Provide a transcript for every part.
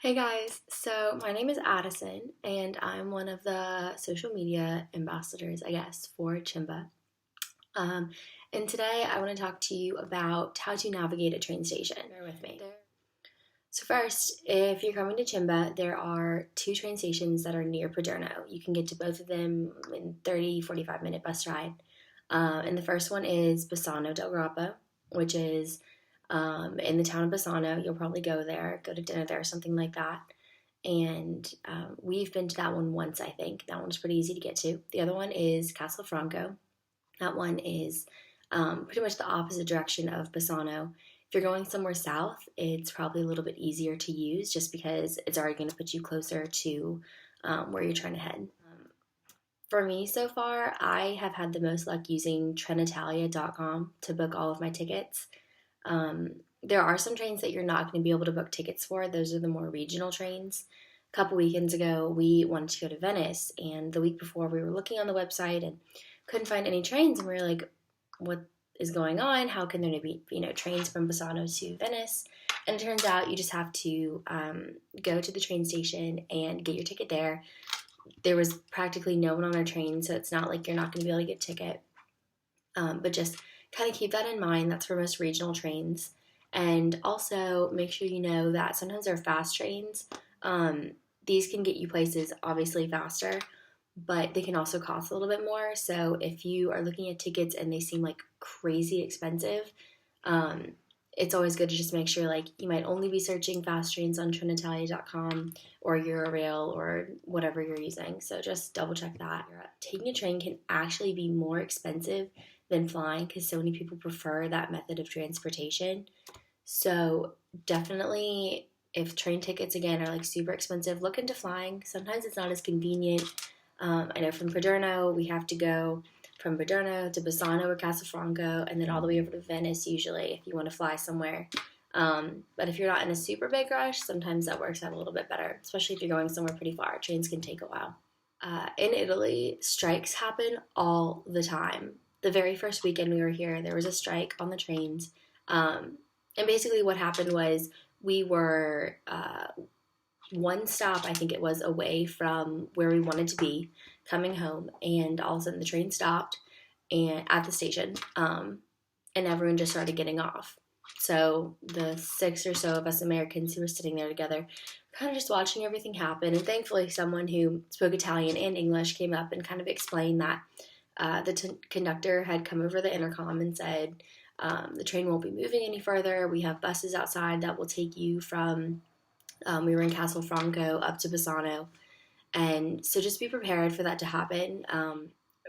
Hey guys, so my name is Addison and I'm one of the social media ambassadors, I guess, for CIMBA. Um, and today I want to talk to you about how to navigate a train station. Bear with me. So first, if you're coming to CIMBA, there are two train stations that are near Paderno. You can get to both of them in 30-45 minute bus ride. And the first one is Bassano del Grappa, which is in the town of Bassano. You'll probably go there, go to dinner there, something like that. And we've been to that one once, I think. That one's pretty easy to get to. The other one is Castelfranco. That one is pretty much the opposite direction of Bassano. If you're going somewhere south, it's probably a little bit easier to use just because it's already going to put you closer to where you're trying to head. For me so far, I have had the most luck using Trenitalia.com to book all of my tickets. There are some trains that you're not going to be able to book tickets for. Those are the more regional trains. A couple weekends ago, we wanted to go to Venice, and the week before, we were looking on the website and couldn't find any trains, and we were like, what is going on? How can there be, trains from Bassano to Venice? And it turns out you just have to go to the train station and get your ticket there. There was practically no one on our train, so it's not like you're not going to be able to get a ticket. But just kind of keep that in mind. That's for most regional trains. And also make sure you know that sometimes they're fast trains. These can get you places obviously faster, but they can also cost a little bit more. So if you are looking at tickets and they seem like crazy expensive, it's always good to just make sure you might only be searching fast trains on Trenitalia.com or Eurail or whatever you're using. So just double check that. Taking a train can actually be more expensive than flying because so many people prefer that method of transportation. So definitely, if train tickets again are super expensive, look into flying. Sometimes it's not as convenient. I know from Paderno we have to go from Paderno to Bassano or Castelfranco and then all the way over to Venice usually if you want to fly somewhere. But if you're not in a super big rush, sometimes that works out a little bit better, especially if you're going somewhere pretty far. Trains can take a while. In Italy, strikes happen all the time. The very first weekend we were here, there was a strike on the trains. And basically what happened was we were one stop, I think it was, away from where we wanted to be coming home, and all of a sudden the train stopped and at the station, and everyone just started getting off. So the 6 or so of us Americans who were sitting there together, kind of just watching everything happen, and thankfully someone who spoke Italian and English came up and kind of explained that the conductor had come over the intercom and said, the train won't be moving any further. We have buses outside that will take you from, we were in Castelfranco up to Bassano. And so just be prepared for that to happen.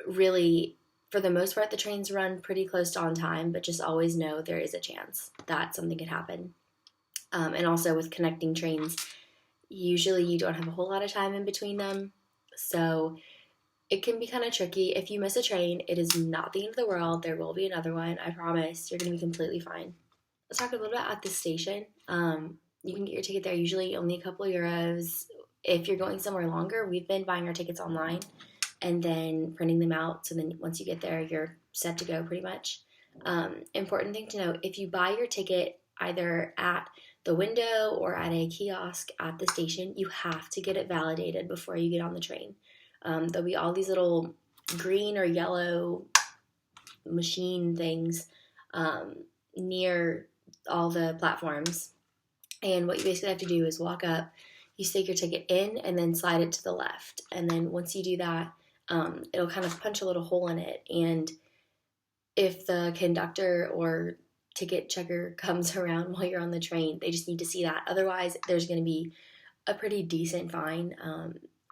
Really, for the most part, the trains run pretty close to on time, but just always know there is a chance that something could happen. And also with connecting trains, usually you don't have a whole lot of time in between them. So it can be kind of tricky. If you miss a train, it is not the end of the world. There will be another one. I promise. You're going to be completely fine. Let's talk a little bit at the station. You can get your ticket there usually only a couple of euros. If you're going somewhere longer, we've been buying our tickets online and then printing them out. So then once you get there, you're set to go pretty much. Important thing to note, if you buy your ticket either at the window or at a kiosk at the station, you have to get it validated before you get on the train. There'll be all these little green or yellow machine things near all the platforms. And what you basically have to do is walk up, you stick your ticket in, and then slide it to the left. And then once you do that, it'll kind of punch a little hole in it. And if the conductor or ticket checker comes around while you're on the train, they just need to see that. Otherwise, there's going to be a pretty decent fine.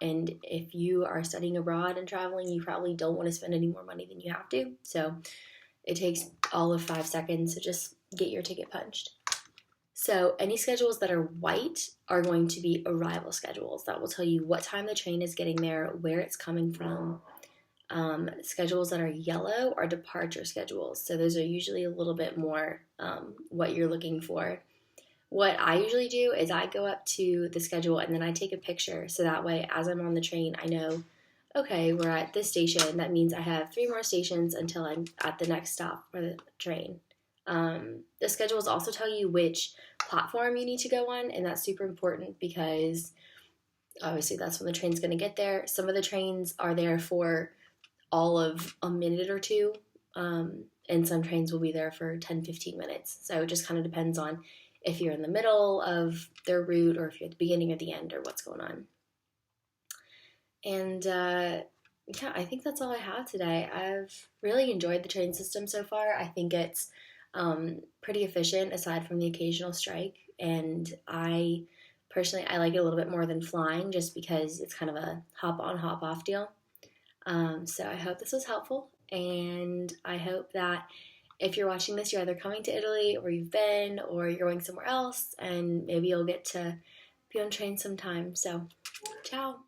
And if you are studying abroad and traveling, you probably don't want to spend any more money than you have to. So it takes all of 5 seconds to just get your ticket punched. So any schedules that are white are going to be arrival schedules. That will tell you what time the train is getting there, where it's coming from. Schedules that are yellow are departure schedules. So those are usually a little bit more what you're looking for. What I usually do is I go up to the schedule and then I take a picture. So that way, as I'm on the train, I know, okay, we're at this station. That means I have 3 more stations until I'm at the next stop for the train. The schedules also tell you which platform you need to go on, and that's super important because obviously that's when the train's going to get there. Some of the trains are there for all of a minute or two, and some trains will be there for 10-15 minutes. So it just kind of depends on if you're in the middle of their route or if you're at the beginning or the end or what's going on. And yeah, I think that's all I have today. I've really enjoyed the train system so far. I think it's pretty efficient aside from the occasional strike. And I personally, I like it a little bit more than flying just because it's kind of a hop on, hop off deal. So I hope this was helpful. And I hope that if you're watching this, you're either coming to Italy or you've been or you're going somewhere else. And maybe you'll get to be on train sometime. So, ciao.